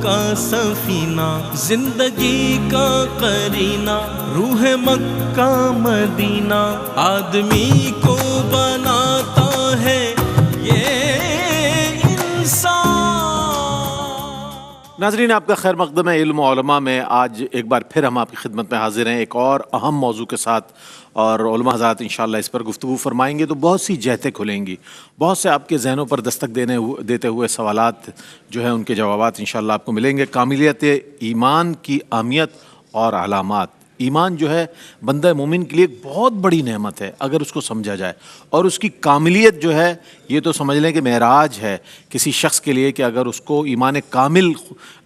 کا سفینہ، زندگی کا قرینہ، روح مکہ مدینہ، آدمی کو بناتا ہے یہ انسان۔ ناظرین، آپ کا خیر مقدم ہے علم و علماء میں۔ آج ایک بار پھر ہم آپ کی خدمت میں حاضر ہیں ایک اور اہم موضوع کے ساتھ، اور علماء حضرات انشاءاللہ اس پر گفتگو فرمائیں گے تو بہت سی جہتیں کھلیں گی، بہت سے آپ کے ذہنوں پر دستک دیتے ہوئے سوالات جو ہیں ان کے جوابات انشاءاللہ آپ کو ملیں گے۔ کاملیت ایمان کی اہمیت اور علامات۔ ایمان جو ہے بندہ مومن کے لیے ایک بہت بڑی نعمت ہے اگر اس کو سمجھا جائے، اور اس کی کاملیت جو ہے یہ تو سمجھ لیں کہ معراج ہے کسی شخص کے لیے کہ اگر اس کو ایمان کامل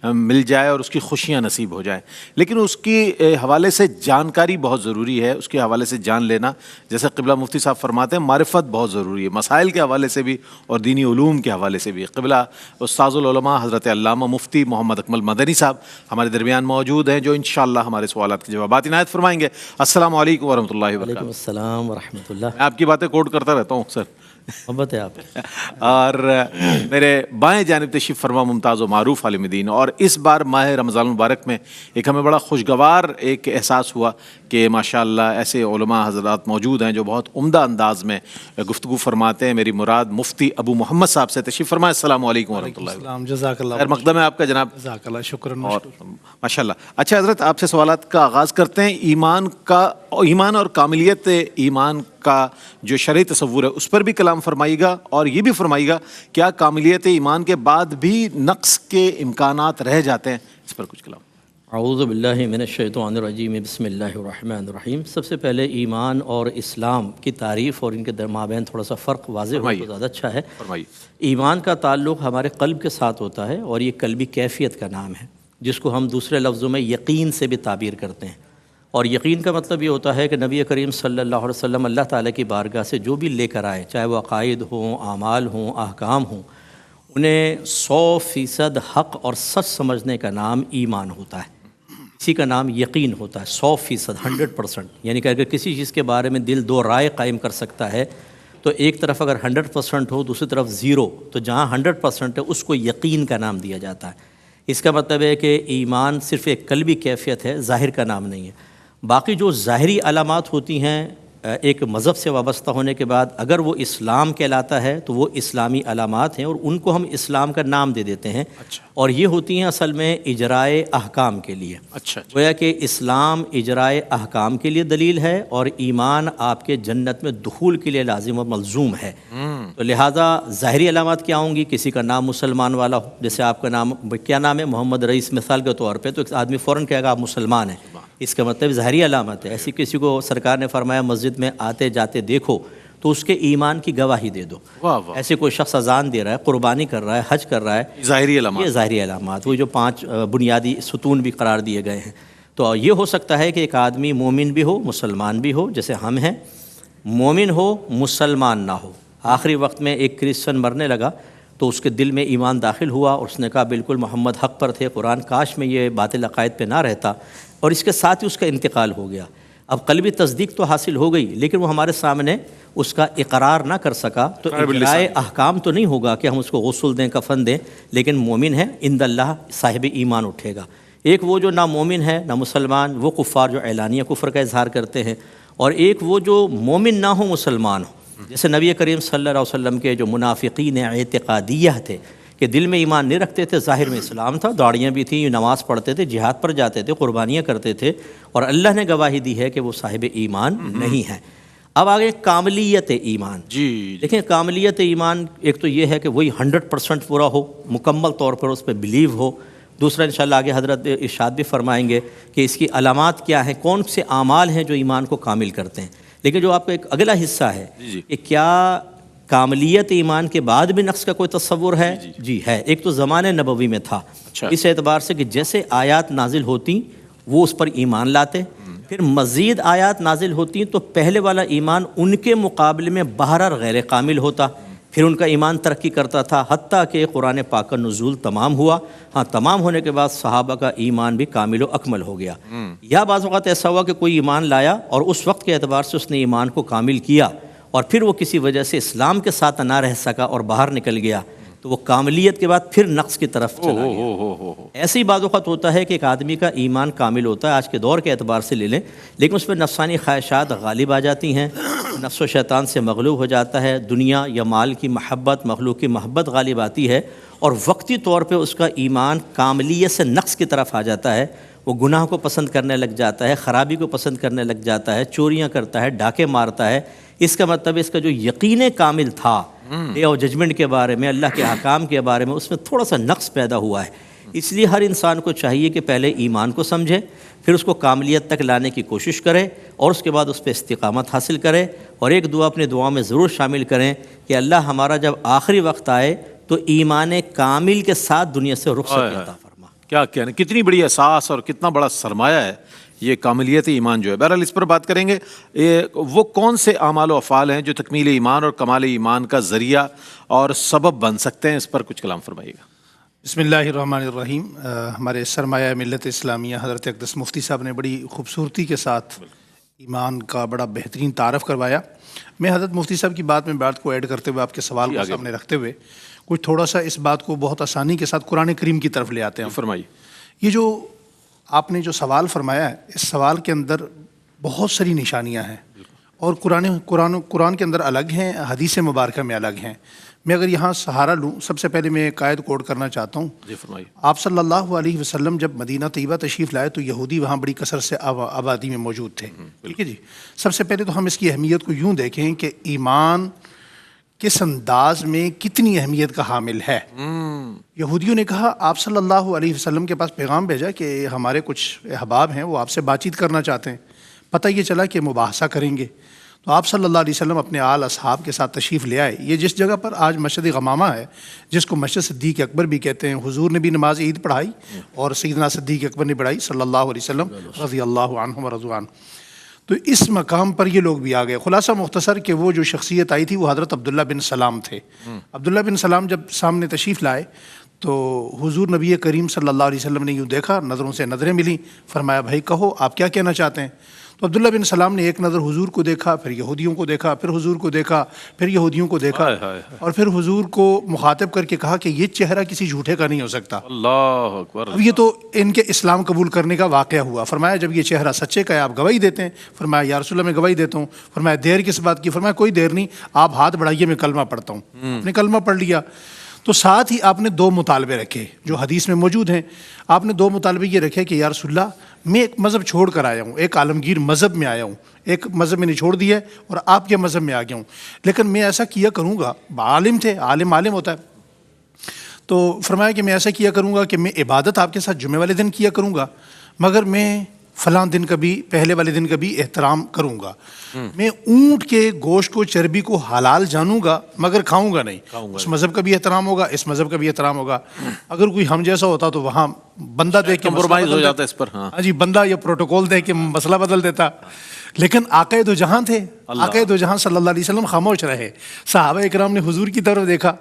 مل جائے اور اس کی خوشیاں نصیب ہو جائیں۔ لیکن اس کی حوالے سے جانکاری بہت ضروری ہے، اس کے حوالے سے جان لینا، جیسے قبلہ مفتی صاحب فرماتے ہیں معرفت بہت ضروری ہے، مسائل کے حوالے سے بھی اور دینی علوم کے حوالے سے بھی۔ قبلہ استاذ العلماء حضرت علامہ مفتی محمد اکمل مدنی صاحب ہمارے درمیان موجود ہیں جو انشاءاللہ ہمارے سوالات کے جوابات عنایت فرمائیں گے۔ السلام علیکم ورحمۃ اللہ وبرکاتہ۔ وعلیکم السلام ورحمۃ اللہ۔ میں آپ کی باتیں کوٹ کرتا رہتا ہوں سر، محبت ہے آپ۔ اور میرے بائیں جانب تشریف فرما ممتاز و معروف عالم دین، اور اس بار ماہ رمضان المبارک میں ایک ہمیں بڑا خوشگوار ایک احساس ہوا کہ ماشاءاللہ ایسے علماء حضرات موجود ہیں جو بہت عمدہ انداز میں گفتگو فرماتے ہیں۔ میری مراد مفتی ابو محمد صاحب سے تشریف فرمائے۔ السلام علیکم ورحمۃ اللہ۔ السلام، جزاک اللہ خیر مقدم ہے آپ کا جناب۔ جزاک اللہ، شکر اور ماشاءاللہ۔ اچھا حضرت، آپ سے سوالات کا آغاز کرتے ہیں۔ ایمان اور کاملیت ایمان کا جو شرعی تصور ہے اس پر بھی کلام فرمائیے گا، اور یہ بھی فرمائیے گا کیا کاملیت ایمان کے بعد بھی نقص کے امکانات رہ جاتے ہیں، اس پر کچھ کلام۔ اعوذ باللہ من الشیطان الرجیم، بسم اللہ الرحمن الرحیم۔ سب سے پہلے ایمان اور اسلام کی تعریف اور ان کے مابین تھوڑا سا فرق واضح ہو تو زیادہ اچھا ہے۔ ایمان کا تعلق ہمارے قلب کے ساتھ ہوتا ہے، اور یہ قلبی کیفیت کا نام ہے جس کو ہم دوسرے لفظوں میں یقین سے بھی تعبیر کرتے ہیں۔ اور یقین کا مطلب یہ ہوتا ہے کہ نبی کریم صلی اللہ علیہ وسلم اللہ تعالیٰ کی بارگاہ سے جو بھی لے کر آئے، چاہے وہ عقائد ہوں، اعمال ہوں، احکام ہوں، انہیں 100% حق اور سچ سمجھنے کا نام ایمان ہوتا ہے، اسی کا نام یقین ہوتا ہے۔ 100%، 100%، یعنی کہ اگر کسی چیز کے بارے میں دل دو رائے قائم کر سکتا ہے تو ایک طرف اگر 100% ہو، دوسری طرف 0، تو جہاں 100% ہے اس کو یقین کا نام دیا جاتا ہے۔ اس کا مطلب ہے کہ ایمان صرف ایک قلبی کیفیت ہے، ظاہر کا نام نہیں ہے۔ باقی جو ظاہری علامات ہوتی ہیں ایک مذہب سے وابستہ ہونے کے بعد، اگر وہ اسلام کہلاتا ہے تو وہ اسلامی علامات ہیں، اور ان کو ہم اسلام کا نام دے دیتے ہیں۔ اور یہ ہوتی ہیں اصل میں اجرائے احکام کے لیے۔ گویا کہ اسلام اجرائے احکام کے لیے دلیل ہے، اور ایمان آپ کے جنت میں دخول کے لیے لازم و ملزوم ہے۔ تو لہٰذا ظاہری علامات کیا ہوں گی؟ کسی کا نام مسلمان والا ہو، جیسے آپ کا نام کیا نام ہے؟ محمد رئیس مثال کے طور پہ، تو ایک آدمی فوراً کہے گا آپ مسلمان ہیں، اس کا مطلب ظاہری علامت ہے۔ ایسی کسی کو سرکار نے فرمایا مسجد میں آتے جاتے دیکھو تو اس کے ایمان کی گواہی دے دو۔ ایسے کوئی شخص اذان دے رہا ہے، قربانی کر رہا ہے، حج کر رہا ہے، ظاہری علامات، یہ ظاہری علامات، وہ جو 5 بنیادی ستون بھی قرار دیے گئے ہیں۔ تو یہ ہو سکتا ہے کہ ایک آدمی مومن بھی ہو، مسلمان بھی ہو، جیسے ہم ہیں، مومن ہو مسلمان نہ ہو۔ آخری وقت میں ایک کرسچن مرنے لگا تو اس کے دل میں ایمان داخل ہوا، اور اس نے کہا بالکل محمد حق پر تھے، قرآن کاش میں یہ باطل عقائد پہ نہ رہتا، اور اس کے ساتھ ہی اس کا انتقال ہو گیا۔ اب قلبی تصدیق تو حاصل ہو گئی، لیکن وہ ہمارے سامنے اس کا اقرار نہ کر سکا، تو اجرائے احکام تو نہیں ہوگا کہ ہم اس کو غسل دیں، کفن دیں، لیکن مومن ہے، عند اللہ صاحب ایمان اٹھے گا۔ ایک وہ جو نہ مومن ہے نہ مسلمان، وہ کفار جو اعلانیہ کفر کا اظہار کرتے ہیں، اور ایک وہ جو مومن نہ ہو مسلمان ہو، جیسے نبی کریم صلی اللہ علیہ وسلم کے جو منافقین اعتقادیہ تھے کہ دل میں ایمان نہیں رکھتے تھے، ظاہر میں اسلام تھا، داڑیاں بھی تھیں، نماز پڑھتے تھے، جہاد پر جاتے تھے، قربانیاں کرتے تھے، اور اللہ نے گواہی دی ہے کہ وہ صاحب ایمان نہیں ہیں۔ اب آگے کاملیت ایمان۔ دیکھیں کاملیت ایمان ایک تو یہ ہے کہ وہی 100% پورا ہو، مکمل طور پر اس پہ بلیو ہو۔ دوسرا انشاءاللہ آگے حضرت ارشاد بھی فرمائیں گے کہ اس کی علامات کیا ہیں، کون سے اعمال ہیں جو ایمان کو کامل کرتے ہیں۔ لیکن جو آپ کا ایک اگلا حصہ ہے کہ کیا کاملیت ایمان کے بعد بھی نقص کا کوئی تصور ہے؟ جی ہے۔ ایک تو زمانہ نبوی میں تھا، اس اعتبار سے کہ جیسے آیات نازل ہوتی وہ اس پر ایمان لاتے، پھر مزید آیات نازل ہوتی تو پہلے والا ایمان ان کے مقابلے میں بہرحال غیر کامل ہوتا، پھر ان کا ایمان ترقی کرتا تھا، حتیٰ کہ قرآن پاک کا نزول تمام ہوا۔ ہاں، تمام ہونے کے بعد صحابہ کا ایمان بھی کامل و اکمل ہو گیا۔ یا بعض اوقات ایسا ہوا کہ کوئی ایمان لایا اور اس وقت کے اعتبار سے اس نے ایمان کو کامل کیا، اور پھر وہ کسی وجہ سے اسلام کے ساتھ نہ رہ سکا اور باہر نکل گیا، تو وہ کاملیت کے بعد پھر نقص کی طرف چلا گیا۔ ایسی بعض اوقات ہوتا ہے کہ ایک آدمی کا ایمان کامل ہوتا ہے، آج کے دور کے اعتبار سے لے لیں، لیکن اس پہ نفسانی خواہشات غالب آ جاتی ہیں، نفس و شیطان سے مغلوب ہو جاتا ہے، دنیا یا مال کی محبت، مخلوق کی محبت غالب آتی ہے، اور وقتی طور پہ اس کا ایمان کاملیت سے نقص کی طرف آ جاتا ہے، وہ گناہ کو پسند کرنے لگ جاتا ہے، خرابی کو پسند کرنے لگ جاتا ہے، چوریاں کرتا ہے، ڈاکے مارتا ہے۔ اس کا مطلب اس کا جو یقین کامل تھا ڈے آف ججمنٹ کے بارے میں، اللہ کے احکام کے بارے میں، اس میں تھوڑا سا نقص پیدا ہوا ہے۔ اس لیے ہر انسان کو چاہیے کہ پہلے ایمان کو سمجھے، پھر اس کو کاملیت تک لانے کی کوشش کرے، اور اس کے بعد اس پہ استقامت حاصل کرے، اور ایک دعا اپنی دعا میں ضرور شامل کریں کہ اللہ ہمارا جب آخری وقت آئے تو ایمان کامل کے ساتھ دنیا سے رخصت عطا فرما۔ کیا کہنا، کتنی بڑی احساس اور کتنا بڑا سرمایہ ہے یہ کاملیت ایمان جو ہے۔ بہرحال اس پر بات کریں گے۔ وہ کون سے اعمال و افعال ہیں جو تکمیل ایمان اور کمال ایمان کا ذریعہ اور سبب بن سکتے ہیں، اس پر کچھ کلام فرمائیے گا۔ بسم اللہ الرحمن الرحیم۔ ہمارے سرمایہ ملت اسلامیہ حضرت اقدس مفتی صاحب نے بڑی خوبصورتی کے ساتھ ایمان کا بڑا بہترین تعارف کروایا۔ میں حضرت مفتی صاحب کی بات میں بات کو ایڈ کرتے ہوئے، آپ کے سوال کو سامنے رکھتے ہوئے، کچھ تھوڑا سا اس بات کو بہت آسانی کے ساتھ قرآن کریم کی طرف لے آتے ہیں۔ فرمائیے۔ یہ جو آپ نے جو سوال فرمایا ہے، اس سوال کے اندر بہت ساری نشانیاں ہیں، اور قرآن کے اندر الگ ہیں، حدیث مبارکہ میں الگ ہیں۔ میں اگر یہاں سہارا لوں، سب سے پہلے میں ایک آیت کوٹ کرنا چاہتا ہوں۔ جی فرمائیے۔ آپ صلی اللہ علیہ وسلم جب مدینہ طیبہ تشریف لائے تو یہودی وہاں بڑی کثرت سے آبادی میں موجود تھے، ٹھیک ہے جی۔ سب سے پہلے تو ہم اس کی اہمیت کو یوں دیکھیں کہ ایمان کس انداز میں کتنی اہمیت کا حامل ہے۔ یہودیوں نے کہا آپ صلی اللہ علیہ وسلم کے پاس پیغام بھیجا کہ ہمارے کچھ احباب ہیں، وہ آپ سے بات چیت کرنا چاہتے ہیں۔ پتہ یہ چلا کہ مباحثہ کریں گے، تو آپ صلی اللہ علیہ وسلم اپنے آل اصحاب کے ساتھ تشریف لے آئے۔ یہ جس جگہ پر آج مسجد غمامہ ہے، جس کو مسجد صدیق اکبر بھی کہتے ہیں، حضور نے بھی نماز عید پڑھائی اور سیدنا صدیق اکبر نے پڑھائی صلی اللہ علیہ وسلم رضی اللہ عنہ و رضوا عنہ۔ تو اس مقام پر یہ لوگ بھی آ گئے۔ خلاصہ مختصر کہ وہ جو شخصیت آئی تھی وہ حضرت عبداللہ بن سلام تھے۔ عبداللہ بن سلام جب سامنے تشریف لائے تو حضور نبی کریم صلی اللہ علیہ وسلم نے یوں دیکھا، نظروں سے نظریں ملیں، فرمایا بھائی کہو آپ کیا کہنا چاہتے ہیں؟ تو عبداللہ بن سلام نے ایک نظر حضور کو دیکھا، پھر یہودیوں کو دیکھا، پھر حضور کو دیکھا، پھر یہودیوں کو دیکھا، اور پھر حضور کو مخاطب کر کے کہا کہ یہ چہرہ کسی جھوٹے کا نہیں ہو سکتا۔ اللہ اکبر۔ اب یہ تو ان کے اسلام قبول کرنے کا واقعہ ہوا۔ فرمایا جب یہ چہرہ سچے کا ہے آپ گواہی دیتے ہیں؟ فرمایا یا رسول اللہ میں گواہی دیتا ہوں۔ فرمایا دیر کس بات کی؟ فرمایا کوئی دیر نہیں، آپ ہاتھ بڑھائیے میں کلمہ پڑھتا ہوں۔ آپ نے کلمہ پڑھ لیا تو ساتھ ہی آپ نے دو مطالبے رکھے جو حدیث میں موجود ہیں۔ آپ نے دو مطالبے یہ رکھے کہ یا رسول اللہ میں ایک مذہب چھوڑ کر آیا ہوں، ایک عالمگیر مذہب میں آیا ہوں، ایک مذہب میں نے چھوڑ دیا ہے اور آپ کے مذہب میں آ گیا ہوں، لیکن میں ایسا کیا کروں گا۔ عالم تھے، عالم ہوتا ہے، تو فرمایا کہ میں ایسا کیا کروں گا کہ میں عبادت آپ کے ساتھ جمعے والے دن کیا کروں گا، مگر میں فلاں دن کا بھی، پہلے والے دن کا بھی احترام کروں گا۔ میں اونٹ کے گوشت کو، چربی کو حلال جانوں گا مگر کھاؤں گا نہیں۔ اس مذہب کا بھی احترام ہوگا، اس مذہب کا بھی احترام ہوگا۔ اگر کوئی ہم جیسا ہوتا تو وہاں بندہ دیکھ کے کمپرومائز ہو جاتا ہے اس پر۔ ہاں جی، بندہ یا پروٹوکول دیکھ کے مسئلہ بدل دیتا، لیکن آقا دو جہاں تھے، آقا دو جہاں صلی اللہ علیہ وسلم خاموش رہے۔ صحابہ اکرام نے حضور کی طرف دیکھا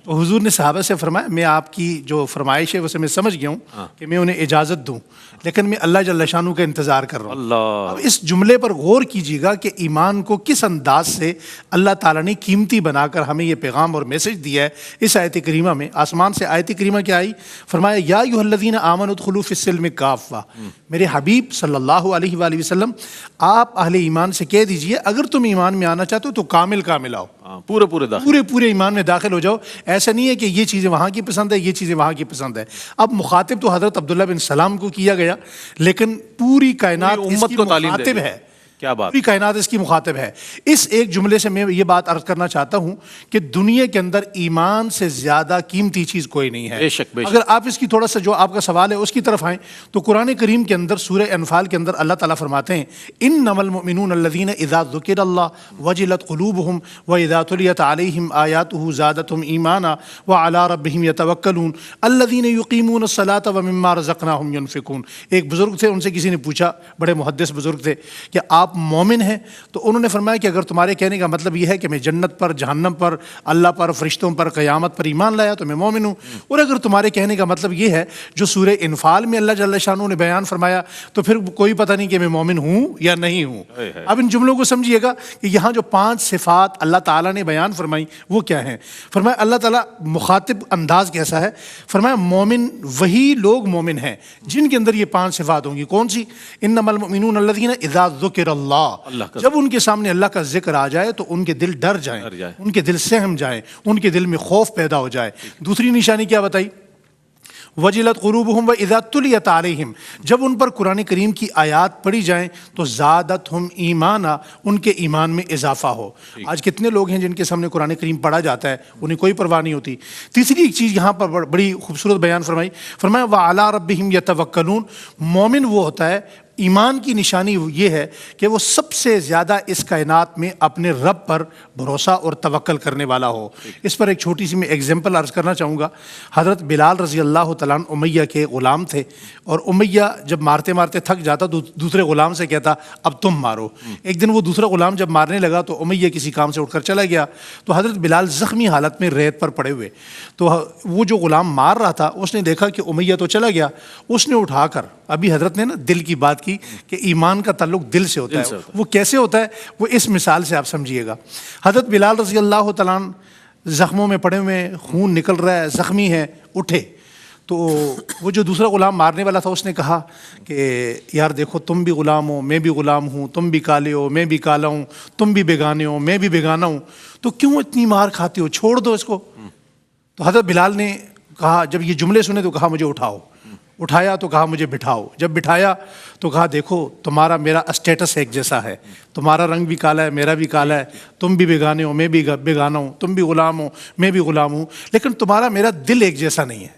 تو حضور نے صحابہ سے فرمایا میں آپ کی جو فرمائش ہے اسے میں سمجھ گیا ہوں کہ میں انہیں اجازت دوں، لیکن میں اللہ جل شانہ کا انتظار کر رہا ہوں۔ اب اس جملے پر غور کیجیے گا کہ ایمان کو کس انداز سے اللہ تعالیٰ نے قیمتی بنا کر ہمیں یہ پیغام اور میسج دیا ہے۔ اس آیت کریمہ میں آسمان سے آیت کریمہ کیا آئی؟ فرمایا یا ایھا الذین آمنوا ادخلوا فی السلم کافہ۔ میرے حبیب صلی اللہ علیہ وآلہ وسلم آپ اہل ایمان سے کہہ دیجئے اگر تم ایمان میں آنا چاہتے ہو تو کامل آؤ، پورے ایمان میں داخل ہو جاؤ۔ ایسا نہیں ہے کہ یہ چیزیں وہاں کی پسند ہے، یہ چیزیں وہاں کی پسند ہے۔ اب مخاطب تو حضرت عبداللہ بن سلام کو کیا گیا، لیکن پوری کائنات اس کی مخاطب ہے۔ کیا بات، پوری کائنات اس کی مخاطب ہے۔ اس ایک جملے سے میں یہ بات عرض کرنا چاہتا ہوں کہ دنیا کے اندر ایمان سے زیادہ قیمتی چیز کوئی نہیں ہے۔ بے شک بے شک۔ اگر آپ اس کی تھوڑا سا جو آپ کا سوال ہے اس کی طرف آئیں تو قرآن کریم کے اندر سورہ انفال کے اندر اللہ تعالیٰ فرماتے ہیں انما المؤمنون الذین اذا ذکر اللہ وجلت قلوبہم واذا تلیت علیہم آیاتہ زادتہم ایمانا وعلی ربہم یتوکلون الذین یقیمون الصلاۃ ومما رزقناہم ینفقون۔ ایک بزرگ تھے، ان سے کسی نے پوچھا، بڑے محدث بزرگ تھے، کہ آپ آپ مومن ہیں؟ تو انہوں نے فرمایا کہ اگر تمہارے کہنے کا مطلب یہ ہے کہ میں جنت پر، جہنم پر، اللہ پر، فرشتوں پر، قیامت پر ایمان لایا تو میں مومن ہوں، اور اگر تمہارے کہنے کا مطلب یہ ہے جو سورہ انفال میں اللہ جل شانہ نے بیان فرمایا تو پھر کوئی پتہ نہیں کہ میں مومن ہوں یا نہیں ہوں۔ اب ان جملوں کو سمجھیے گا کہ یہاں جو 5 صفات اللہ تعالیٰ نے بیان فرمائی وہ کیا ہیں۔ فرمایا اللہ تعالیٰ مخاطب انداز کیسا ہے، فرمایا مومن وہی لوگ مومن ہیں جن کے اندر یہ 5 صفات ہوں گی۔ کون سی؟ انما المؤمنون الذین اذا ذکر اللہ، جب ان کے سامنے اللہ کا ذکر آ جائے تو ان کے دل ڈر جائیں، ان کے دل سہم جائیں، ان کے دل میں خوف پیدا ہو جائے۔ دوسری نشانی کیا بتائی؟ وجلت قلوبہم واذا تلیت علیہم، جب ان پر قرآن کریم کی آیات پڑھی جائیں تو زادتہم ایمانا، ان کے ایمان میں اضافہ ہو۔ آج کتنے لوگ ہیں جن کے سامنے قرآن کریم پڑھا جاتا ہے انہیں کوئی پرواہ نہیں ہوتی۔ تیسری ایک چیز یہاں پر بڑی خوبصورت بیان فرمائی، فرمایا وعلی ربہم یتوکلون، مومن وہ ہوتا ہے، ایمان کی نشانی یہ ہے کہ وہ سب سے زیادہ اس کائنات میں اپنے رب پر بھروسہ اور توکل کرنے والا ہو۔ اس پر ایک چھوٹی سی میں ایگزامپل عرض کرنا چاہوں گا۔ حضرت بلال رضی اللہ تعالیٰ عنہ امیہ کے غلام تھے، اور امیہ جب مارتے مارتے تھک جاتا تو دوسرے غلام سے کہتا اب تم مارو۔ ایک دن وہ دوسرا غلام جب مارنے لگا تو امیہ کسی کام سے اٹھ کر چلا گیا، تو حضرت بلال زخمی حالت میں ریت پر پڑے ہوئے، تو وہ جو غلام مار رہا تھا اس نے دیکھا کہ امیہ تو چلا گیا، اس نے اٹھا کر، ابھی حضرت نے نا دل کی بات کی کہ ایمان کا تعلق دل سے ہوتا ہے، وہ کیسے ہوتا ہے وہ اس مثال سے آپ سمجھیے گا۔ حضرت بلال رضی اللہ تعالیٰ عنہ زخموں میں پڑے ہوئے، خون نکل رہا ہے، زخمی ہے، اٹھے تو وہ جو دوسرا غلام مارنے والا تھا اس نے کہا کہ یار دیکھو تم بھی غلام ہو، میں بھی غلام ہوں، تم بھی کالے ہو، میں بھی کالا ہوں، تم بھی بیگانے ہو، میں بھی بیگانہ ہوں، تو کیوں اتنی مار کھاتے ہو، چھوڑ دو اس کو۔ تو حضرت بلال نے کہا، جب یہ جملے سنے تو کہا مجھے اٹھاؤ، اٹھایا تو کہا مجھے بٹھاؤ، جب بٹھایا تو کہا دیکھو تمہارا میرا اسٹیٹس ایک جیسا ہے، تمہارا رنگ بھی کالا ہے، میرا بھی کالا ہے، تم بھی بیگانے ہو، میں بھی بیگانہ ہوں، تم بھی غلام ہو، میں بھی غلام ہوں، لیکن تمہارا میرا دل ایک جیسا نہیں ہے،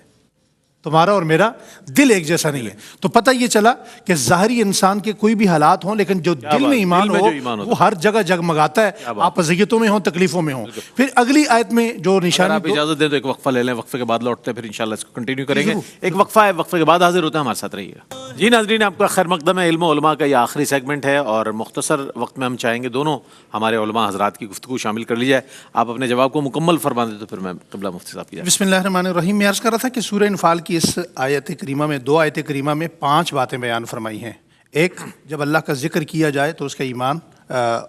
تمہارا اور میرا دل ایک جیسا نہیں ہے۔ تو پتہ یہ چلا کہ ظاہری انسان کے کوئی بھی حالات ہوں لیکن جو دل میں ایمان ہو وہ ہر جگہ جگمگاتا ہے، آپ اذیتوں میں ہوں، تکلیفوں میں ہوں۔ پھر اگلی آیت میں جو نشانی، آپ اجازت دیں تو ایک وقفہ لے لیں، وقفے کے بعد لوٹتے ہیں، پھر انشاءاللہ اس کو کنٹینیو کریں گے۔ ایک وقفہ ہے، وقفے کے بعد حاضر ہوتے ہیں، ہمارے ساتھ رہیے گا۔ جی ناظرین، آپ کا خیر مقدم ہے۔ علم و علماء کا یہ آخری سیگمنٹ ہے اور مختصر وقت میں ہم چاہیں گے دونوں ہمارے علماء حضرات کی گفتگو شامل کر لی جائے۔ آپ اپنے جواب کو مکمل فرما دیں تو پھر میں قبلہ مفتی صاحب کی جائے۔ بسم اللہ الرحمن الرحیم۔ میں عرض کر رہا تھا کہ سورہ انفال کی اس آیت کریمہ میں، 2 آیت کریمہ میں 5 باتیں بیان فرمائی ہیں۔ ایک، جب اللہ کا ذکر کیا جائے تو اس کا ایمان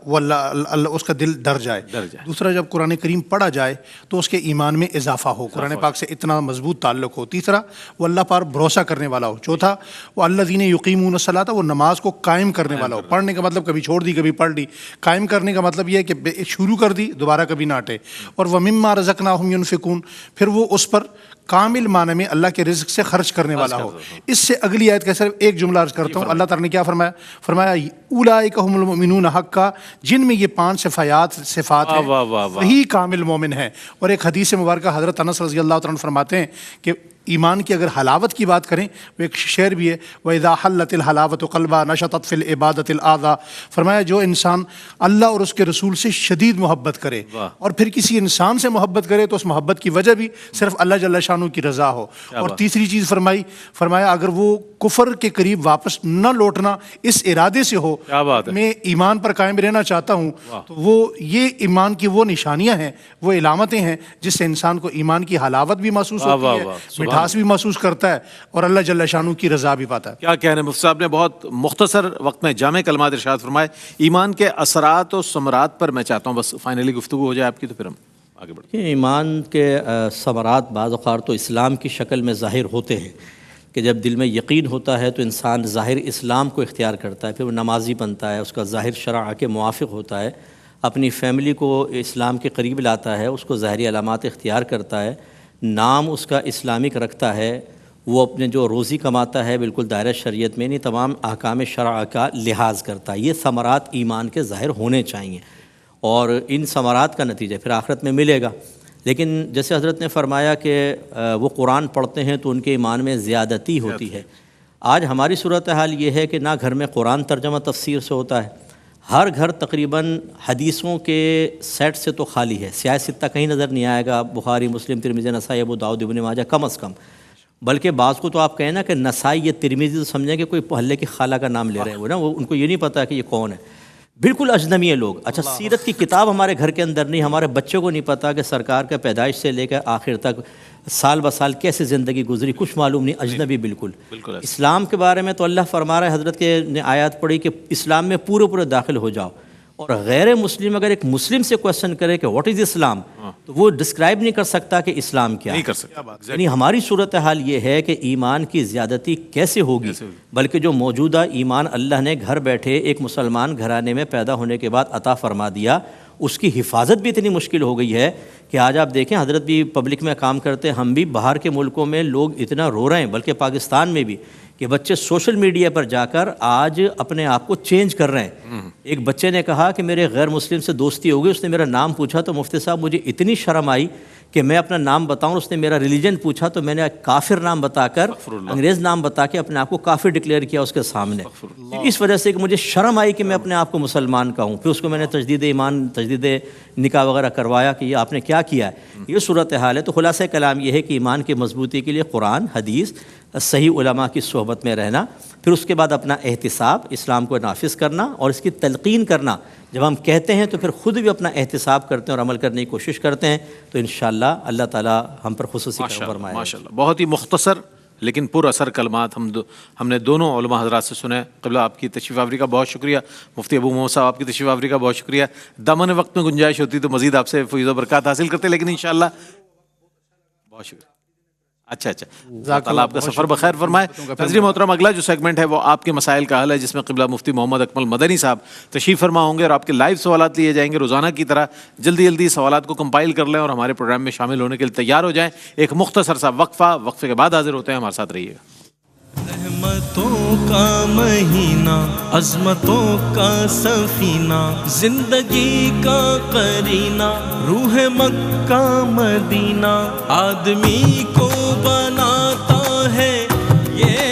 وہ اللہ اس کا دل ڈر جائے۔ دوسرا، جب قرآن کریم پڑھا جائے تو اس کے ایمان میں اضافہ ہو، قرآن پاک سے اتنا مضبوط تعلق ہو۔ تیسرا، وہ اللہ پر بھروسہ کرنے والا ہو۔ چوتھا، وہ الذین یقیمون الصلاۃ، وہ نماز کو قائم کرنے والا ہو۔ پڑھنے کا مطلب کبھی چھوڑ دی کبھی پڑھ لی، قائم کرنے کا مطلب یہ ہے کہ شروع کر دی دوبارہ کبھی نہ ہٹے۔ اور وَمِمَّا رَزَقْنَاهُمْ يُنْفِقُونَ، پھر وہ اس پر کامل معنی میں اللہ کے رزق سے خرچ کرنے والا ہو۔ اس سے اگلی آیت کا صرف ایک جملہ عرض کرتا ہوں، اللہ تعالیٰ نے کیا فرمایا؟ فرمایا اولئک هم المؤمنون حقا، جن میں یہ 5 صفات ہیں وہی کامل مومن ہیں۔ اور ایک حدیث مبارکہ حضرت انس رضی اللہ تعالیٰ عنہ فرماتے ہیں کہ ایمان کی اگر حلاوت کی بات کریں، وہ ایک شعر بھی ہے، وَإِذَا حَلَّتِ الْحَلَاوَةُ قَلْبًا نَشَطَتْ فِي الْعِبَادَةِ الْأَعْضَاء، فرمایا جو انسان اللہ اور اس کے رسول سے شدید محبت کرے اور پھر کسی انسان سے محبت کرے تو اس محبت کی وجہ بھی صرف اللہ جل شانہ کی رضا ہو۔ اور تیسری چیز فرمایا اگر وہ کفر کے قریب واپس نہ لوٹنا اس ارادے سے ہو، میں ایمان پر قائم رہنا چاہتا ہوں، تو وہ یہ ایمان کی وہ نشانیاں ہیں، وہ علامتیں ہیں جس سے انسان کو ایمان کی حلاوت بھی محسوس ہوتی ہے، مٹھاس بھی محسوس کرتا ہے اور اللہ جل شانہ کی رضا بھی پاتا ہے۔ کیا کہنا ہے مفتی صاحب نے، بہت مختصر وقت میں جامع کلمات ارشاد فرمائے۔ ایمان کے اثرات و ثمرات پر میں چاہتا ہوں بس فائنلی گفتگو ہو جائے آپ کی، تو پھر ہم آگے بڑھتے ہیں۔ ایمان کے ثمرات بعض اوقات تو اسلام کی شکل میں ظاہر ہوتے ہیں کہ جب دل میں یقین ہوتا ہے تو انسان ظاہر اسلام کو اختیار کرتا ہے، پھر وہ نمازی بنتا ہے، اس کا ظاہر شرع کے موافق ہوتا ہے، اپنی فیملی کو اسلام کے قریب لاتا ہے، اس کو ظاہری علامات اختیار کرتا ہے، نام اس کا اسلامک رکھتا ہے، وہ اپنے جو روزی کماتا ہے بالکل دائرہ شریعت میں، نہیں تمام احکام شرع کا لحاظ کرتا ہے۔ یہ ثمرات ایمان کے ظاہر ہونے چاہیے اور ان ثمرات کا نتیجہ پھر آخرت میں ملے گا۔ لیکن جیسے حضرت نے فرمایا کہ وہ قرآن پڑھتے ہیں تو ان کے ایمان میں زیادتی ہوتی ہے۔ آج ہماری صورتحال یہ ہے کہ نہ گھر میں قرآن ترجمہ تفسیر سے ہوتا ہے، ہر گھر تقریباً حدیثوں کے سیٹ سے تو خالی ہے، سیاہ ستہ کہیں نظر نہیں آئے گا، بخاری، مسلم، ترمذی، نسائی، ابو داؤد، ابن ماجہ کم از کم، بلکہ بعض کو تو آپ کہیں نا کہ نسائی یا ترمذی تو سمجھیں کہ کوئی محلے کی خالہ کا نام لے رہے ہیں وہ نا، وہ ان کو یہ نہیں پتہ کہ یہ کون ہے۔ بالکل اجنبی ہیں لوگ. اچھا سیرت کی کتاب ہمارے گھر کے اندر نہیں, ہمارے بچوں کو نہیں پتا کہ سرکار کا پیدائش سے لے کر آخر تک سال بسال کیسے زندگی گزری, کچھ معلوم نہیں, اجنبی بالکل. اسلام کے بارے میں تو اللہ فرما رہا ہے, حضرت کے نے آیات پڑھی کہ اسلام میں پورے داخل ہو جاؤ. اور غیر مسلم اگر ایک مسلم سے کویشچن کرے کہ واٹ از اسلام, تو وہ ڈسکرائب نہیں کر سکتا کہ اسلام کیا نہیں کر سکتا. یعنی ہماری صورتحال یہ ہے کہ ایمان کی زیادتی کیسے ہوگی, بلکہ جو موجودہ ایمان اللہ نے گھر بیٹھے ایک مسلمان گھرانے میں پیدا ہونے کے بعد عطا فرما دیا, اس کی حفاظت بھی اتنی مشکل ہو گئی ہے کہ آج آپ دیکھیں, حضرت بھی پبلک میں کام کرتے ہیں, ہم بھی باہر کے ملکوں میں لوگ اتنا رو رہے ہیں, بلکہ پاکستان میں بھی, کہ بچے سوشل میڈیا پر جا کر آج اپنے آپ کو چینج کر رہے ہیں. ایک بچے نے کہا کہ میرے غیر مسلم سے دوستی ہو گئی, اس نے میرا نام پوچھا تو مفتی صاحب مجھے اتنی شرم آئی کہ میں اپنا نام بتاؤں. اس نے میرا ریلیجن پوچھا تو میں نے کافر نام بتا کر, انگریز نام بتا کے اپنے آپ کو کافر ڈکلیئر کیا اس کے سامنے, اس وجہ سے کہ مجھے شرم آئی کہ میں اپنے آپ کو مسلمان کہوں. پھر اس کو میں نے تجدید ایمان, تجدید نکاح وغیرہ کروایا کہ یہ آپ نے کیا کیا ہے. یہ صورتحال ہے. تو خلاصہ کلام یہ ہے کہ ایمان کی مضبوطی کے لیے قرآن, حدیث, صحیح علماء کی صحبت میں رہنا, پھر اس کے بعد اپنا احتساب, اسلام کو نافذ کرنا اور اس کی تلقین کرنا. جب ہم کہتے ہیں تو پھر خود بھی اپنا احتساب کرتے ہیں اور عمل کرنے کی کوشش کرتے ہیں, تو انشاءاللہ اللہ تعالی ہم پر خصوصی کرم فرمائے. ماشاءاللہ بہت ہی مختصر لیکن پر اثر کلمات ہم نے دونوں علماء حضرات سے سنے. قبلہ آپ کی تشریف آوری کا بہت شکریہ. مفتی ابو محمد صاحب آپ کی تشریف آوری کا بہت شکریہ. دامن وقت میں گنجائش ہوتی تو مزید آپ سے فیض و برکات حاصل کرتے, لیکن انشاءاللہ بہت شکریہ. اچھا اللہ آپ کا سفر بخیر فرمائے. ناظرین محترم, اگلا جو سیگمنٹ ہے وہ آپ کے مسائل کا حل ہے, جس میں قبلہ مفتی محمد اکمل مدنی صاحب تشریف فرما ہوں گے اور آپ کے لائیو سوالات لیے جائیں گے روزانہ کی طرح. جلدی سوالات کو کمپائل کر لیں اور ہمارے پروگرام میں شامل ہونے کے لیے تیار ہو جائیں. ایک مختصر سا وقفے کے بعد حاضر ہوتے ہیں, ہمارے ساتھ رہیے گا. رحمتوں کا مہینہ, عظمتوں کا سفینہ, زندگی کا قرینہ, روح مکہ مدینہ, آدمی کو بناتا ہے یہ